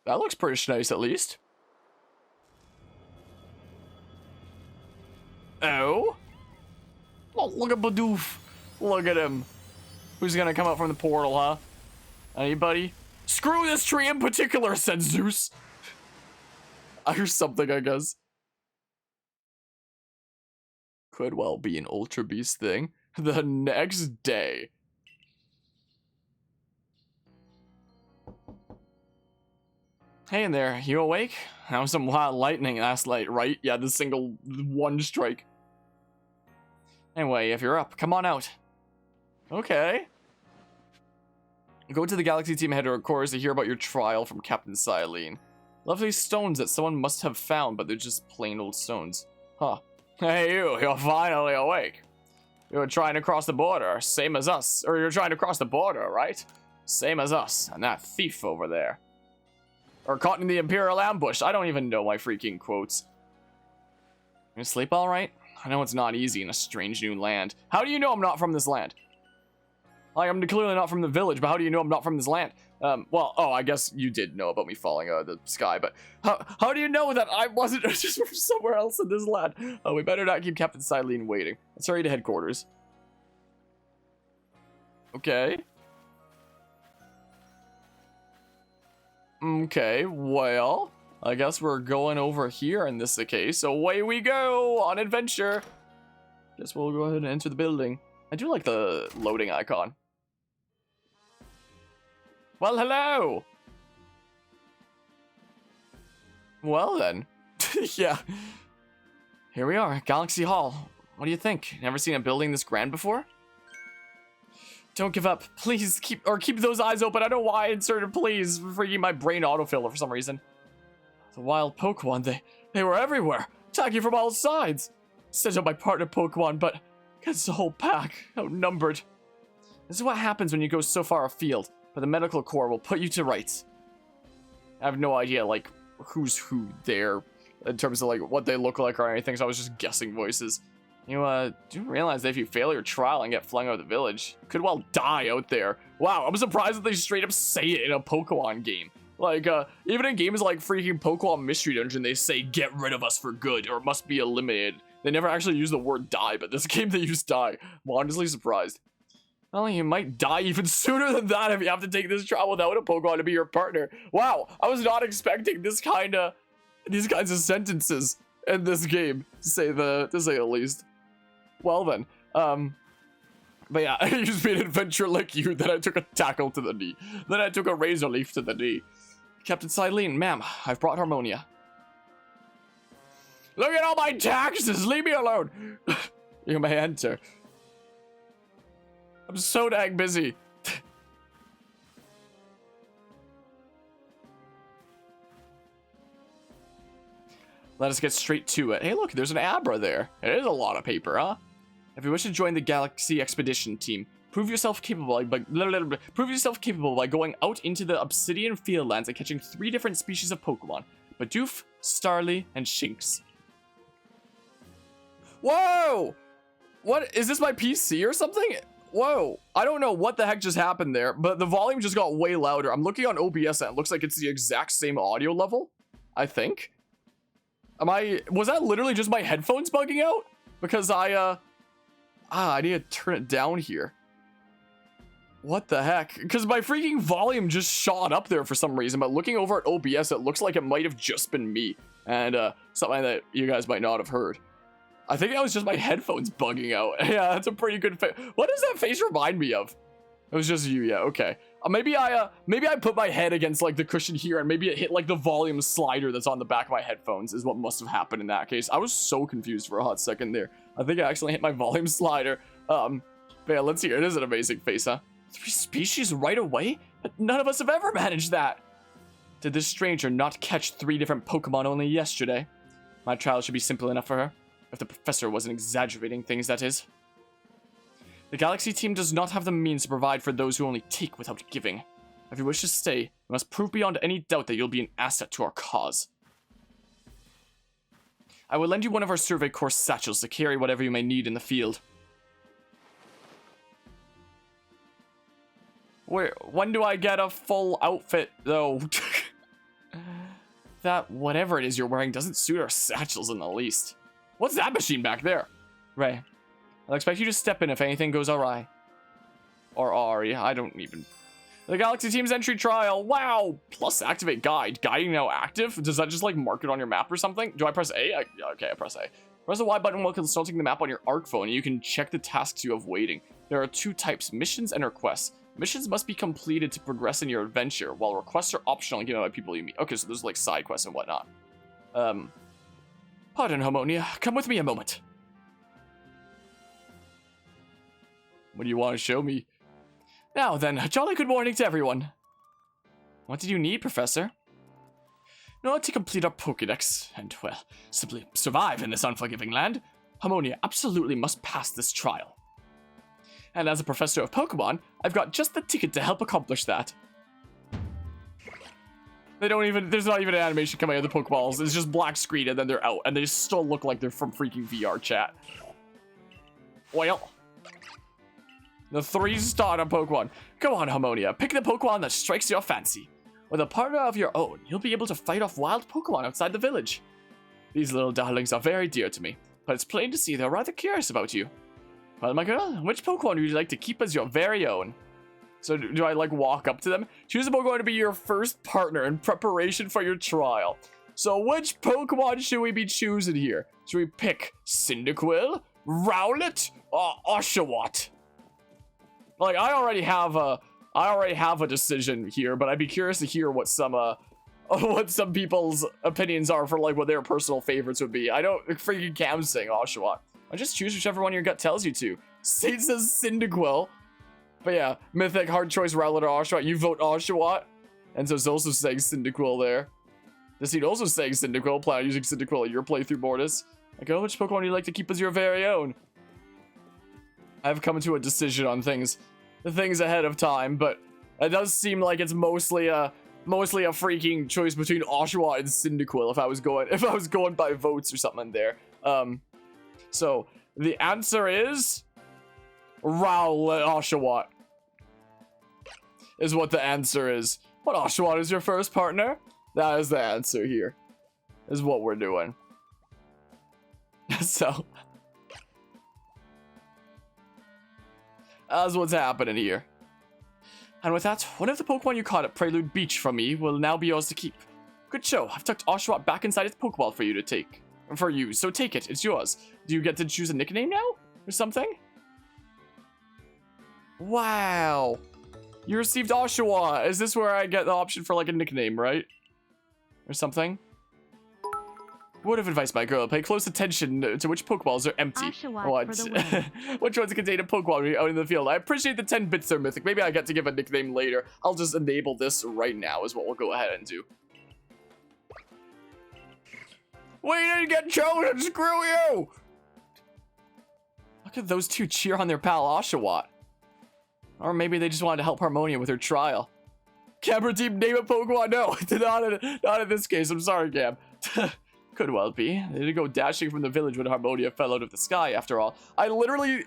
That looks pretty nice, at least. Oh? Oh, look at Bidoof. Look at him. Who's gonna come out from the portal, huh? Anybody? Screw this tree in particular, said Zeus. Or something, I guess. Could well be an Ultra Beast thing. The next day. Hey in there, you awake? That was some wild lightning last night, right? Yeah, the single one strike. Anyway, if you're up, come on out. Okay. Go to the Galaxy Team headquarters to hear about your trial from Captain Cylene. Lovely stones that someone must have found, but they're just plain old stones. Huh. Hey you're finally awake. You were trying to cross the border, same as us. Or you're trying to cross the border, right? Same as us, and that thief over there. Or caught in the Imperial ambush. I don't even know my freaking quotes. You sleep alright? I know it's not easy in a strange new land. How do you know I'm not from this land? Like, I'm clearly not from the village, but how do you know I'm not from this land? Well, I guess you did know about me falling out of the sky, but how do you know that I wasn't just from somewhere else in this land? Oh, we better not keep Captain Cylene waiting. Let's hurry to headquarters. Okay. Okay, well, I guess we're going over here in this case, so away we go on adventure. Guess we'll go ahead and enter the building. I do like the loading icon. Well, hello! Well then. Yeah. Here we are, Galaxy Hall. What do you think? Never seen a building this grand before? Don't give up. Please keep those eyes open. I don't know why I inserted please. Freaking my brain autofill for some reason. The wild Pokemon, they were everywhere. Attacking from all sides. Sent out my partner Pokemon, but against the whole pack. Outnumbered. This is what happens when you go so far afield. But the medical corps will put you to rights. I have no idea, like, who's who there. In terms of, like, what they look like or anything. So I was just guessing voices. You, do realize that if you fail your trial and get flung out of the village, you could well die out there. Wow, I'm surprised that they straight up say it in a Pokemon game. Like, even in games like freaking Pokemon Mystery Dungeon, they say, get rid of us for good, or must be eliminated. They never actually use the word die, but this game they use die. I'm honestly surprised. Well, you might die even sooner than that if you have to take this trial without a Pokemon to be your partner. Wow, I was not expecting these kinds of sentences in this game, to say the least. Well then, but yeah, I used to be an adventurer like you, then I took a tackle to the knee, then I took a razor leaf to the knee. Captain Cylene, ma'am, I've brought Harmonia. Look at all my taxes, leave me alone. You may enter. I'm so dang busy. Let us get straight to it. Hey look, there's an Abra there. It is a lot of paper, huh? If you wish to join the Galaxy Expedition team, prove yourself capable by going out into the Obsidian Fieldlands and catching 3 different species of Pokemon. Bidoof, Starly, and Shinx. Whoa! What? Is this my PC or something? Whoa. I don't know what the heck just happened there, but the volume just got way louder. I'm looking on OBS and it looks like it's the exact same audio level, I think. Was that literally just my headphones bugging out? Because I need to turn it down here. What the heck? Because my freaking volume just shot up there for some reason, but looking over at OBS, it looks like it might have just been me. And something that you guys might not have heard. I think that was just my headphones bugging out. Yeah, that's a pretty good face. What does that face remind me of? It was just you, yeah, okay. Maybe I put my head against like the cushion here and maybe it hit like the volume slider that's on the back of my headphones is what must have happened in that case. I was so confused for a hot second there. I think I actually hit my volume slider. But yeah, let's see. It is an amazing face, huh? 3 species right away? But none of us have ever managed that. Did this stranger not catch 3 different Pokemon only yesterday? My trial should be simple enough for her. If the professor wasn't exaggerating things, that is. The Galaxy team does not have the means to provide for those who only take without giving. If you wish to stay, you must prove beyond any doubt that you'll be an asset to our cause. I will lend you one of our survey course satchels to carry whatever you may need in the field. When do I get a full outfit, though? That whatever it is you're wearing doesn't suit our satchels in the least. What's that machine back there? Ray, I'll expect you to step in if anything goes awry. Or Ari, I don't even... The Galaxy Team's entry trial, wow! Plus activate guide. Guiding now active? Does that just like mark it on your map or something? Do I press A? Okay, I press A. Press the Y button while consulting the map on your ARC phone and you can check the tasks you have waiting. There are two types, missions and requests. Missions must be completed to progress in your adventure, while requests are optional and given by people you meet. Okay, so there's like side quests and whatnot. Pardon, Harmonia. Come with me a moment. What do you want to show me? Now then, a jolly good morning to everyone. What did you need, Professor? In order to complete our Pokédex, and, well, simply survive in this unforgiving land, Harmonia absolutely must pass this trial. And as a professor of Pokemon, I've got just the ticket to help accomplish that. They don't even, there's not even an animation coming out of the Pokeballs. It's just black screen and then they're out. And they still look like they're from freaking VR chat. Well. The 3-starter Pokemon. Come on, Harmonia. Pick the Pokemon that strikes your fancy. With a partner of your own, you'll be able to fight off wild Pokemon outside the village. These little darlings are very dear to me, but it's plain to see they're rather curious about you. Well, my girl, which Pokemon would you like to keep as your very own? So do I, like, walk up to them? Choose a Pokemon to be your first partner in preparation for your trial. So which Pokemon should we be choosing here? Should we pick Cyndaquil, Rowlet, or Oshawott? Like, I already have a decision here, but I'd be curious to hear what some people's opinions are for like what their personal favorites would be. I don't freaking Cam saying Oshawott. I just choose whichever one your gut tells you to. State says Cyndaquil. But yeah, Mythic, hard choice, Rowlet or Oshawott. You vote Oshawott. And so it's also saying Cyndaquil there. This seed also saying Cyndaquil. Plan on using Cyndaquil in your playthrough, Mortis. Like, oh, which Pokemon do you like to keep as your very own? I've come to a decision on things ahead of time, but it does seem like it's mostly a freaking choice between Oshawott and Cyndaquil if I was going by votes or something there. So the answer is Rowlet Oshawott is what the answer is. What Oshawott is your first partner? That is the answer here. Is what we're doing. So that's what's happening here. And with that, one of the Pokemon you caught at Prelude Beach from me will now be yours to keep. Good show. I've tucked Oshawott back inside its Pokeball for you to take. For you, so take it. It's yours. Do you get to choose a nickname now? Or something? Wow. You received Oshawott. Is this where I get the option for like a nickname, right? Or something? Word of advice, my girl. Pay close attention to which Pokeballs are empty. What? Which ones contain a Pokemon out in the field? I appreciate the 10 bits there, Mythic. Maybe I get to give a nickname later. I'll just enable this right now is what we'll go ahead and do. We didn't get chosen! Screw you! Look at those two cheer on their pal Oshawott. Or maybe they just wanted to help Harmonia with her trial. Camera team, name a Pokemon? No, not in this case. I'm sorry, Cam. Could well be. They didn't go dashing from the village when Harmonia fell out of the sky, after all. I literally,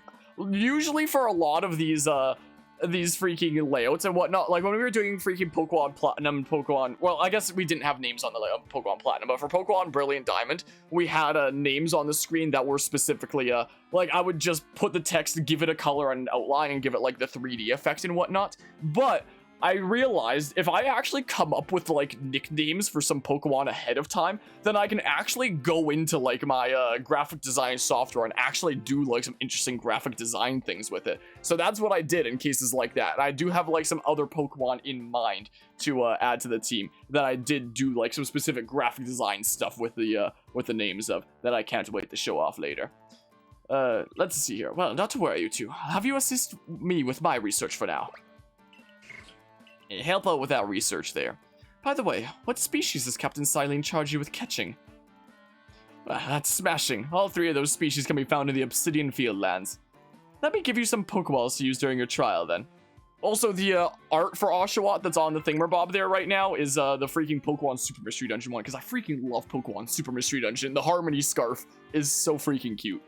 usually for a lot of these freaking layouts and whatnot, like when we were doing freaking Pokemon Platinum, well, I guess we didn't have names on the layout of Pokemon Platinum, but for Pokemon Brilliant Diamond, we had names on the screen that were specifically, like I would just put the text, give it a color and an outline, and give it like the 3D effect and whatnot, but I realized if I actually come up with like nicknames for some Pokemon ahead of time, then I can actually go into like my graphic design software and actually do like some interesting graphic design things with it. So that's what I did in cases like that. And I do have like some other Pokemon in mind to add to the team that I did do like some specific graphic design stuff with the names of that I can't wait to show off later. Let's see here. Well, not to worry, you two. Have you assist me with my research for now? Help out with that research there. By the way, what species does Captain Cylene charge you with catching? That's smashing. All 3 of those species can be found in the Obsidian Field lands. Let me give you some Pokeballs to use during your trial then. Also, the art for Oshawott that's on the thingamabob there right now is the freaking Pokemon Super Mystery Dungeon one, because I freaking love Pokemon Super Mystery Dungeon. The Harmony Scarf is so freaking cute.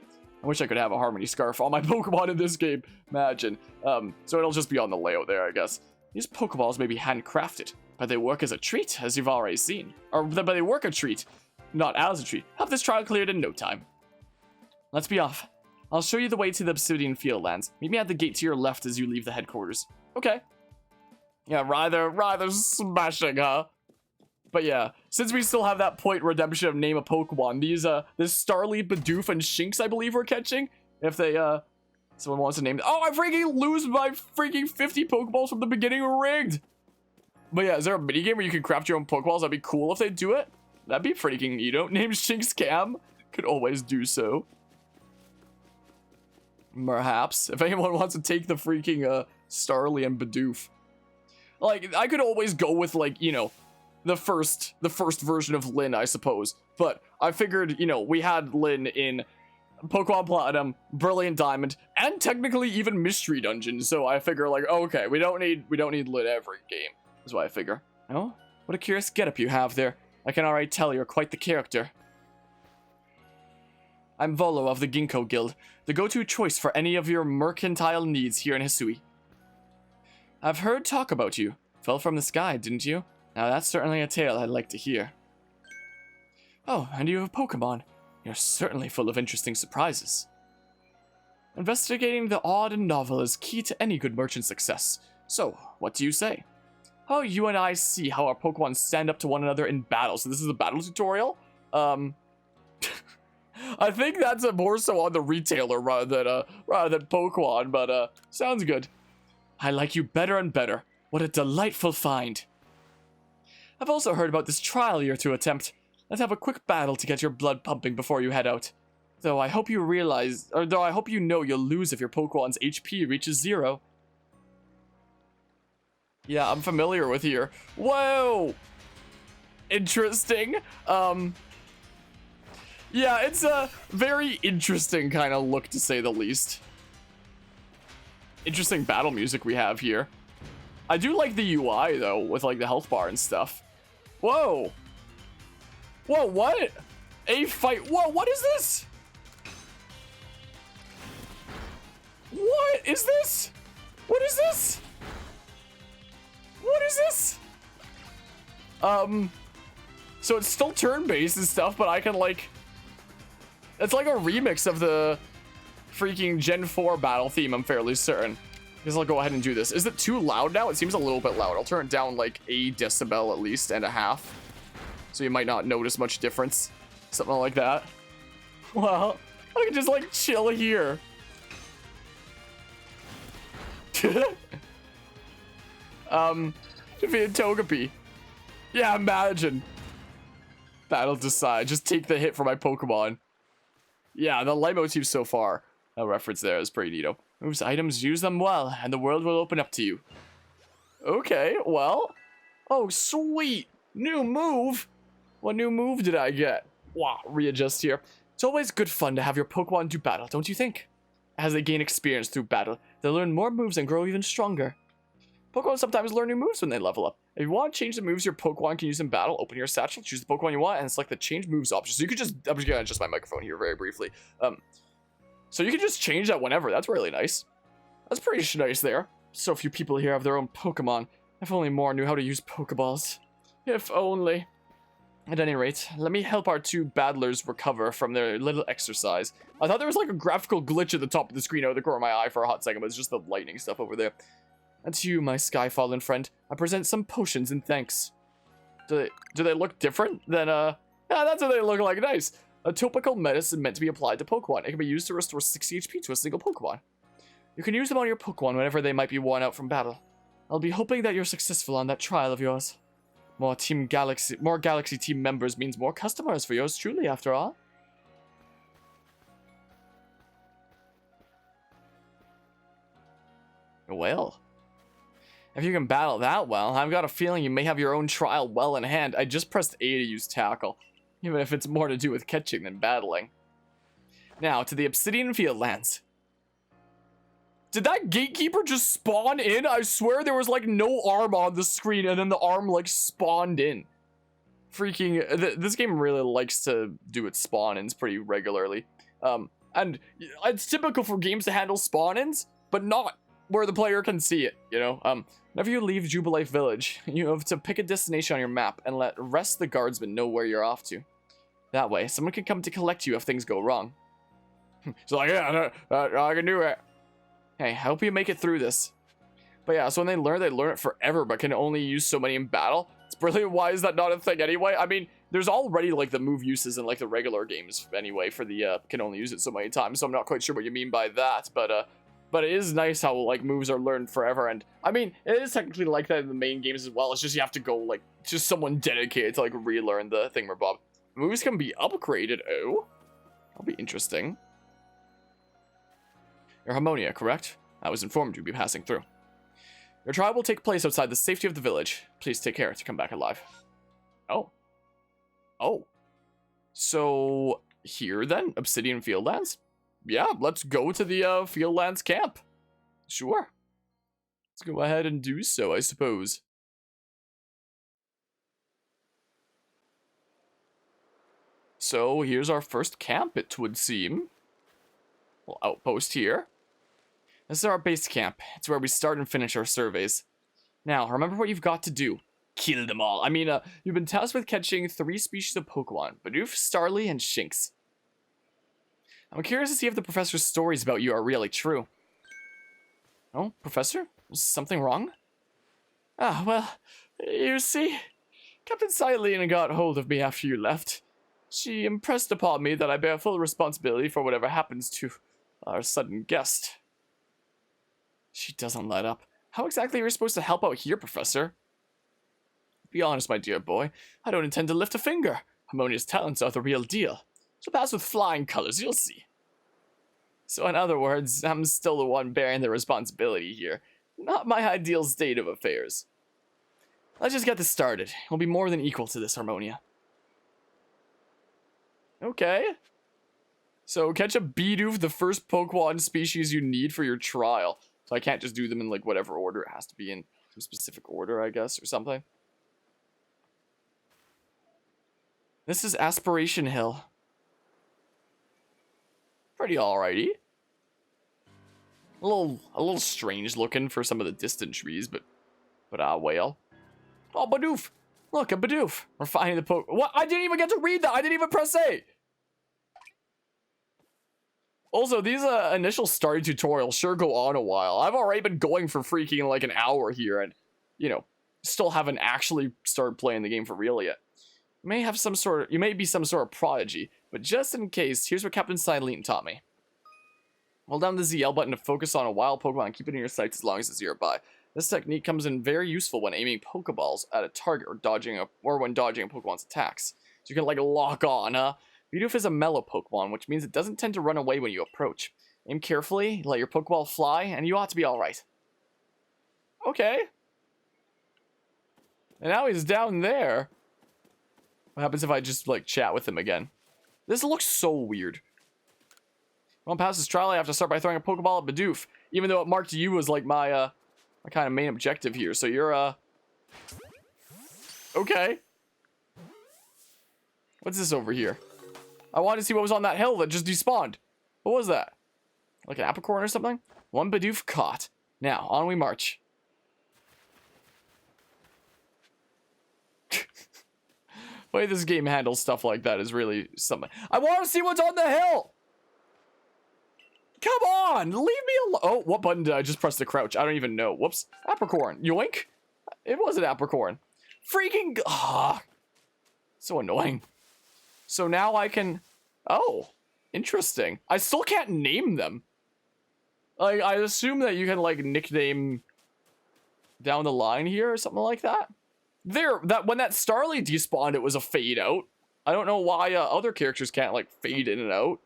I wish I could have a Harmony Scarf on my Pokemon in this game. Imagine. So it'll just be on the layout there, I guess. These Pokeballs may be handcrafted, but they work as a treat, as you've already seen. But they work a treat, not as a treat. Have this trial cleared in no time. Let's be off. I'll show you the way to the Obsidian Fieldlands. Meet me at the gate to your left as you leave the headquarters. Okay. Yeah, rather smashing, huh? But yeah, since we still have that point redemption of name a Pokemon, this Starly, Bidoof, and Shinx, I believe we're catching. If they, someone wants to name it. Oh, I freaking lose my freaking 50 Pokeballs from the beginning rigged. But yeah, is there a minigame where you can craft your own Pokeballs? That'd be cool if they do it. That'd be freaking neato. Name Shinx Cam. Could always do so. Perhaps. If anyone wants to take the freaking, Starly and Bidoof. Like, I could always go with, like, you know, the first version of Lyn, I suppose. But I figured, you know, we had Lyn in Pokemon Platinum, Brilliant Diamond, and technically even Mystery Dungeon. So I figure, like, okay, we don't need Lyn every game. That's what I figure. Oh, what a curious getup you have there. I can already tell you're quite the character. I'm Volo of the Ginkgo Guild, the go-to choice for any of your mercantile needs here in Hisui. I've heard talk about you. Fell from the sky, didn't you? Now that's certainly a tale I'd like to hear. Oh, and you have a Pokemon. You're certainly full of interesting surprises. Investigating the odd and novel is key to any good merchant success. So, what do you say? How you and I see how our Pokemon stand up to one another in battle. So this is a battle tutorial? I think that's more so on the retailer rather than Pokemon, but sounds good. I like you better and better. What a delightful find. I've also heard about this trial you're to attempt. Let's have a quick battle to get your blood pumping before you head out. Though I hope you know you'll lose if your Pokemon's HP reaches 0. Yeah, I'm familiar with here. Whoa! Interesting. Yeah, it's a very interesting kind of look, to say the least. Interesting battle music we have here. I do like the UI, though, with, like, the health bar and stuff. Whoa! Whoa, what? A fight. Whoa, what is this? What is this? What is this? What is this? So it's still turn-based and stuff, but I can, like... It's like a remix of the freaking Gen 4 battle theme, I'm fairly certain. I guess I'll go ahead and do this. Is it too loud now? It seems a little bit loud. I'll turn it down like a decibel at least, and a half. So you might not notice much difference. Something like that. Well, I can just like chill here. Defeated Togepi. Yeah, imagine. Battle decide. Just take the hit for my Pokemon. Yeah, the leitmotif so far. A reference there is pretty neato. Moves items, use them well, and the world will open up to you. Okay, well. Oh, sweet. New move. What new move did I get? Wow, readjust here. It's always good fun to have your Pokemon do battle, don't you think? As they gain experience through battle, they'll learn more moves and grow even stronger. Pokemon sometimes learn new moves when they level up. If you want to change the moves your Pokemon can use in battle, open your satchel, choose the Pokemon you want, and select the change moves option. So you could just, I'm just gonna adjust my microphone here very briefly. So you can just change that whenever. That's really nice. That's pretty nice there. So few people here have their own Pokemon. If only more knew how to use Pokeballs. If only. At any rate, let me help our two battlers recover from their little exercise. I thought there was like a graphical glitch at the top of the screen out of the corner of my eye for a hot second, but it's just the lightning stuff over there. And to you, my Skyfallen friend, I present some potions in thanks. Do they look different than, yeah, that's what they look like. Nice. A topical medicine meant to be applied to Pokemon. It can be used to restore 60 HP to a single Pokemon. You can use them on your Pokemon whenever they might be worn out from battle. I'll be hoping that you're successful on that trial of yours. More Galaxy team members means more customers for yours truly, after all. Well, if you can battle that well, I've got a feeling you may have your own trial well in hand. I just pressed A to use Tackle, even if it's more to do with catching than battling. Now, to the Obsidian Fieldlands. Did that gatekeeper just spawn in? I swear there was like no arm on the screen and then the arm like spawned in. Freaking, this game really likes to do its spawn-ins pretty regularly. And it's typical for games to handle spawn-ins, but not where the player can see it, you know? Whenever you leave Jubilife Village, you have to pick a destination on your map and let rest of the guardsmen know where you're off to. That way, someone can come to collect you if things go wrong. So like, yeah, I can do it. Hey, I hope you make it through this. But yeah, so when they learn it forever, but can only use so many in battle. It's brilliant. Why is that not a thing anyway? I mean, there's already like the move uses in like the regular games anyway for the can only use it so many times. So I'm not quite sure what you mean by that, but it is nice how like moves are learned forever. And I mean, it is technically like that in the main games as well. It's just you have to go like just someone dedicated to like relearn the thingamabob. Moves can be upgraded. Oh, that'll be interesting. Your Harmonia, correct? I was informed you'd be passing through. Your trial will take place outside the safety of the village. Please take care to come back alive. Oh. Oh. So, here then? Obsidian Fieldlands? Yeah, let's go to the Fieldlands camp. Sure. Let's go ahead and do so, I suppose. So, here's our first camp, it would seem. Little outpost here. This is our base camp. It's where we start and finish our surveys. Now, remember what you've got to do. Kill them all. I mean, you've been tasked with catching 3 species of Pokemon. Bidoof, Starly, and Shinx. I'm curious to see if the professor's stories about you are really true. Oh, Professor? Is something wrong? Ah, well, you see, Captain Cylene got hold of me after you left. She impressed upon me that I bear full responsibility for whatever happens to our sudden guest. She doesn't let up. How exactly are you supposed to help out here, Professor? Be honest, my dear boy. I don't intend to lift a finger. Harmonia's talents are the real deal. She'll pass with flying colors, you'll see. So in other words, I'm still the one bearing the responsibility here. Not my ideal state of affairs. Let's just get this started. We'll be more than equal to this, Harmonia. Okay. So catch a Bidoof, the first Pokemon species you need for your trial. So I can't just do them in like whatever order. It has to be in some specific order, I guess, or something. This is Aspiration Hill. Pretty alrighty. A little strange looking for some of the distant trees, but well. Oh, Bidoof! Look, a Bidoof. We're finding the What? I didn't even get to read that. I didn't even press A. Also, these initial starting tutorials sure go on a while. I've already been going for freaking like an hour here and, you know, still haven't actually started playing the game for real yet. You may be some sort of prodigy, but just in case, here's what Captain Cylene taught me. Hold down the ZL button to focus on a wild Pokemon and keep it in your sights as long as it's nearby. This technique comes in very useful when aiming Pokeballs at a target or when dodging a Pokemon's attacks. So you can like lock on, huh? Bidoof is a mellow Pokemon, which means it doesn't tend to run away when you approach. Aim carefully, let your Pokeball fly, and you ought to be alright. Okay. And now he's down there. What happens if I just, like, chat with him again? This looks so weird. When past this trial, I have to start by throwing a Pokeball at Bidoof, even though it marked you as, like, my kind of main objective here. So you're, okay. What's this over here? I wanted to see what was on that hill that just despawned. What was that? Like an apricorn or something? One Bidoof caught. Now, on we march. The way this game handles stuff like that is really something. I want to see what's on the hill! Come on! Leave me alone! Oh, what button did I just press to crouch? I don't even know. Whoops. Apricorn. Yoink! It was an apricorn. Freaking... Ah! So annoying. So now I can... Oh, interesting. I still can't name them. Like, I assume that you can, like, nickname down the line here or something like that. When that Starly despawned, it was a fade out. I don't know why other characters can't, like, fade in and out.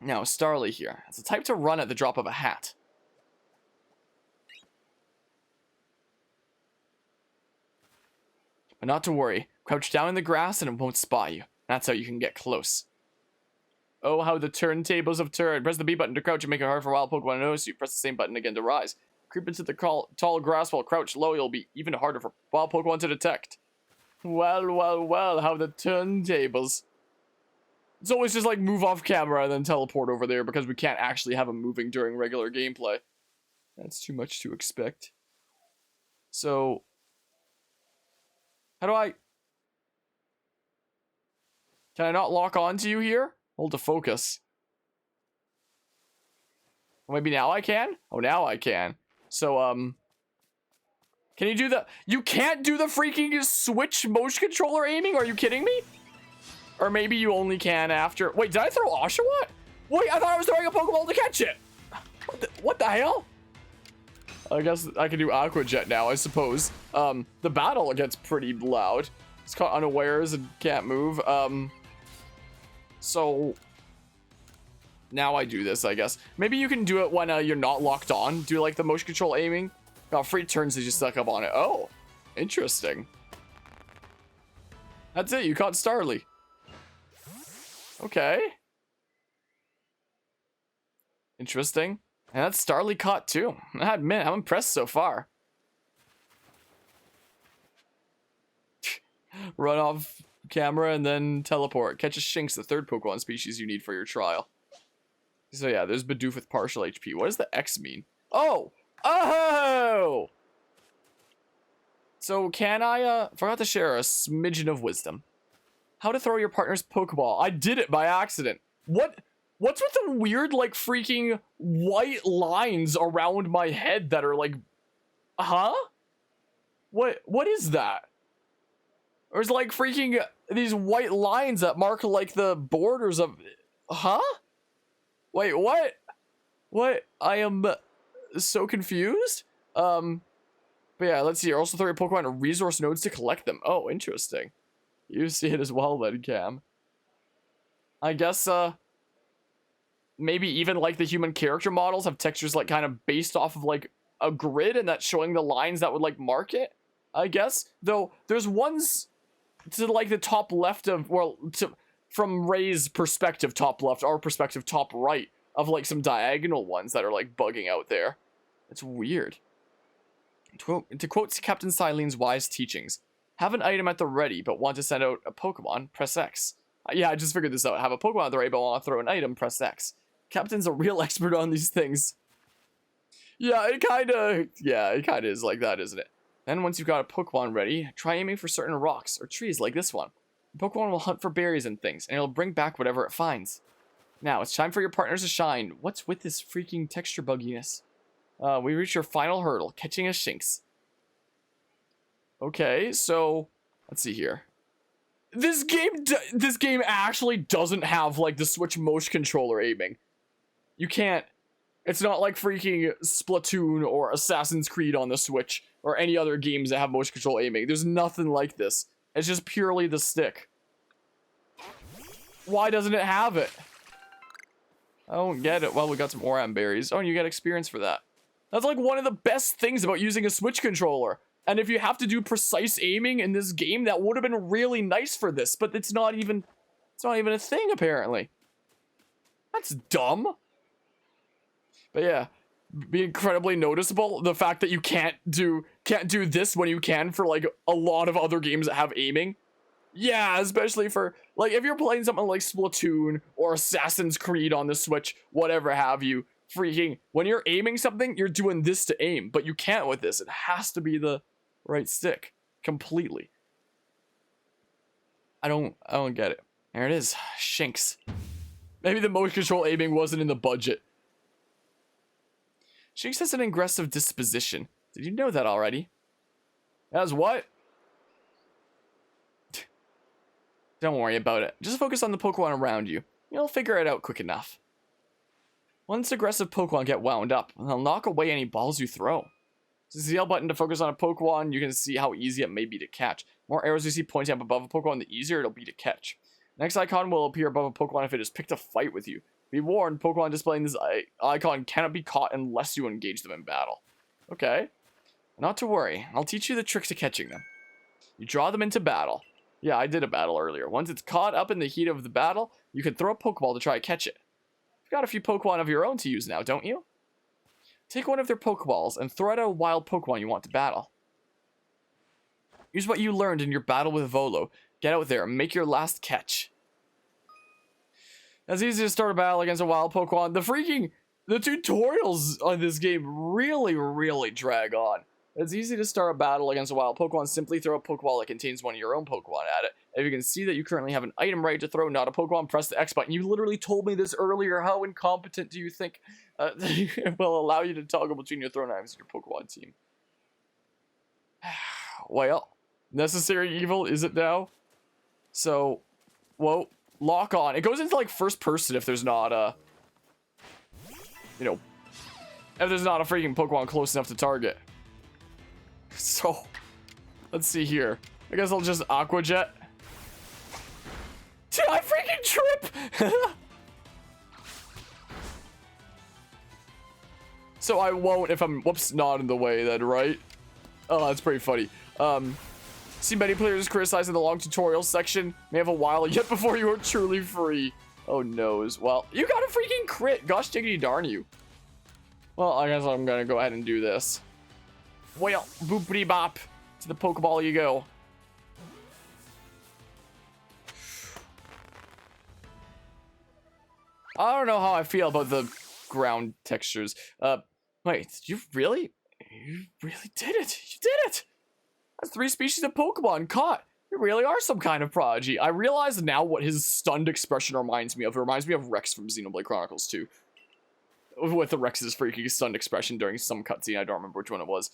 Now, Starly here. It's the type to run at the drop of a hat. But not to worry. Crouch down in the grass and it won't spot you. That's how you can get close. Oh, how the turntables have turned. Press the B button to crouch and make it hard for wild Pokemon to notice you. Press the same button again to rise. Creep into the tall grass while crouched low. You'll be even harder for wild Pokemon to detect. Well, well, well, how the turntables. It's always just like move off camera and then teleport over there because we can't actually have them moving during regular gameplay. That's too much to expect. So, how do I... Can I not lock on to you here? Hold to focus. Maybe now I can? Oh, now I can. So, can you do the... You can't do the freaking Switch motion controller aiming? Are you kidding me? Or maybe you only can after... Wait, did I throw Oshawott? Wait, I thought I was throwing a Pokeball to catch it. What the hell? I guess I can do Aqua Jet now, I suppose. The battle gets pretty loud. It's caught unawares and can't move. So... Now I do this, I guess. Maybe you can do it when you're not locked on. Do like the motion control aiming. Got free turns to just suck up on it. Oh, interesting. That's it. You caught Starly. Okay. Interesting. And that's Starly caught too. I admit, I'm impressed so far. Run off camera and then teleport. Catch a Shinx, the third Pokemon species you need for your trial. So yeah, there's Bidoof with partial HP. What does the X mean? Oh! Oh! So can I, forgot to share a smidgen of wisdom. How to throw your partner's Pokeball. I did it by accident. What's with the weird, like, freaking white lines around my head that are like, huh? What is that? There's like freaking these white lines that mark like the borders of, huh? Wait, what? What? I am so confused. But yeah, let's see. You're also throwing Pokemon resource nodes to collect them. Oh, interesting. You see it as well then, Cam. I guess, maybe even like the human character models have textures like kind of based off of like a grid and that's showing the lines that would like mark it, I guess. Though there's ones to like the top left of, well, from Ray's perspective, top left, our perspective, top right, of like some diagonal ones that are like bugging out there. It's weird. To quote Captain Cylene's wise teachings, have an item at the ready but want to send out a Pokemon, press X. Yeah, I just figured this out. Have a Pokemon at the ready but want to throw an item, press X. Captain's a real expert on these things. Yeah, it kind of is like that, isn't it? Then once you've got a Pokemon ready, try aiming for certain rocks or trees like this one. The Pokemon will hunt for berries and things, and it'll bring back whatever it finds. Now, it's time for your partners to shine. What's with this freaking texture bugginess? We reach your final hurdle, catching a Shinx. Okay, so, let's see here. This game actually doesn't have, like, the Switch motion controller aiming. You can't... It's not like freaking Splatoon or Assassin's Creed on the Switch, or any other games that have motion control aiming. There's nothing like this. It's just purely the stick. Why doesn't it have it? I don't get it. Well, we got some Oram berries. Oh, and you get experience for that. That's like one of the best things about using a Switch controller. And if you have to do precise aiming in this game, that would have been really nice for this. But it's not even a thing, apparently. That's dumb. But yeah, be incredibly noticeable. The fact that you can't do this when you can for like a lot of other games that have aiming. Yeah, especially for like if you're playing something like Splatoon or Assassin's Creed on the Switch, whatever have you, freaking when you're aiming something, you're doing this to aim, but you can't with this. It has to be the right stick completely. I don't get it. There it is, Shinx. Maybe the motion control aiming wasn't in the budget. Shinx has an aggressive disposition. Did you know that already? As what? Don't worry about it. Just focus on the Pokemon around you. You'll figure it out quick enough. Once aggressive Pokemon get wound up, they'll knock away any balls you throw. Use the L button to focus on a Pokemon. You can see how easy it may be to catch. The more arrows you see pointing up above a Pokemon, the easier it'll be to catch. The next icon will appear above a Pokemon if it has picked a fight with you. Be warned, Pokemon displaying this icon cannot be caught unless you engage them in battle. Okay. Not to worry. I'll teach you the trick to catching them. You draw them into battle. Yeah, I did a battle earlier. Once it's caught up in the heat of the battle, you can throw a Pokeball to try to catch it. You've got a few Pokemon of your own to use now, don't you? Take one of their Pokeballs and throw it at a wild Pokemon you want to battle. Use what you learned in your battle with Volo. Get out there and make your last catch. It's easy to start a battle against a wild Pokemon. The freaking... The tutorials on this game really drag on. It's easy to start a battle against a wild Pokemon. Simply throw a Pokeball that contains one of your own Pokemon at it. If you can see that you currently have an item ready to throw, not a Pokemon, press the X button. You literally told me this earlier. How incompetent do you think it will allow you to toggle between your thrown items and your Pokemon team? Well, necessary evil, is it now? So, whoa, lock on. It goes into like first person if there's not a, you know, if there's not a freaking Pokemon close enough to target. So, let's see here. I guess I'll just Aqua Jet. Dude, I freaking trip! So I won't if I'm, whoops, not in the way then, right? Oh, that's pretty funny. See many players criticizing the long tutorial section. May have a while yet before you are truly free. Oh noes. Well, you got a freaking crit. Gosh diggity darn you. Well, I guess I'm gonna go ahead and do this. Well, boopity bop. To the Pokeball you go. I don't know how I feel about the ground textures. Wait, you really did it. You did it. That's 3 species of Pokemon caught. You really are some kind of prodigy. I realize now what his stunned expression reminds me of. It reminds me of Rex from Xenoblade Chronicles 2. With the Rex's freaking stunned expression during some cutscene. I don't remember which one it was.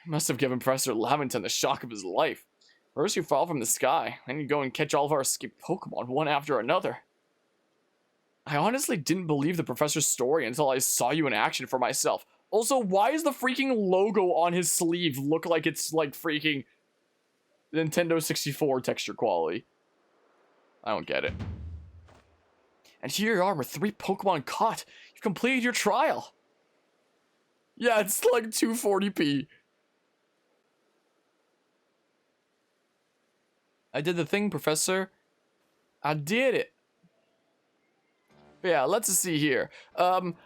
It must have given Professor Laventon the shock of his life. First you fall from the sky, then you go and catch all of our escaped Pokemon, one after another. I honestly didn't believe the professor's story until I saw you in action for myself. Also, why is the freaking logo on his sleeve look like it's like freaking Nintendo 64 texture quality? I don't get it. And here you are with 3 Pokemon caught. You've completed your trial. Yeah, it's like 240p. I did the thing, Professor. I did it. Yeah, let's see here. I'm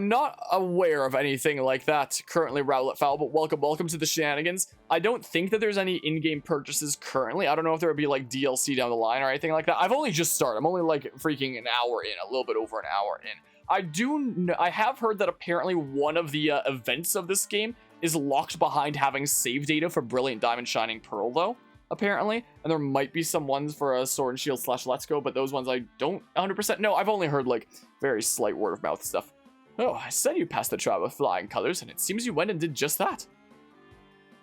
not aware of anything like that currently, Rowlet Fowl, but welcome to the shenanigans. I don't think that there's any in-game purchases currently. I don't know if there would be like DLC down the line or anything like that. I've only just started. I'm only like freaking an hour in, a little bit over an hour in. I have heard that apparently one of the events of this game is locked behind having save data for Brilliant Diamond Shining Pearl though, apparently. And there might be some ones for a Sword and Shield / Let's Go, but those ones I don't 100% know. I've only heard like very slight word of mouth stuff. Oh, I said you passed the trial with flying colors, and it seems you went and did just that.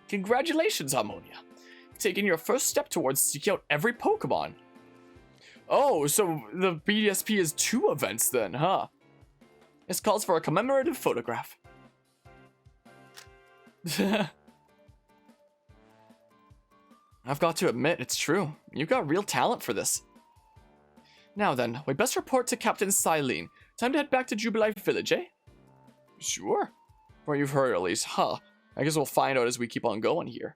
Congratulations, Harmonia. Taking your first step towards seeking out every Pokemon. Oh, so the BDSP is 2 events then, huh? This calls for a commemorative photograph. I've got to admit, it's true. You've got real talent for this. Now then, we best report to Captain Cylene. Time to head back to Jubilife Village, eh? Sure. Or you've heard at least, huh? I guess we'll find out as we keep on going here.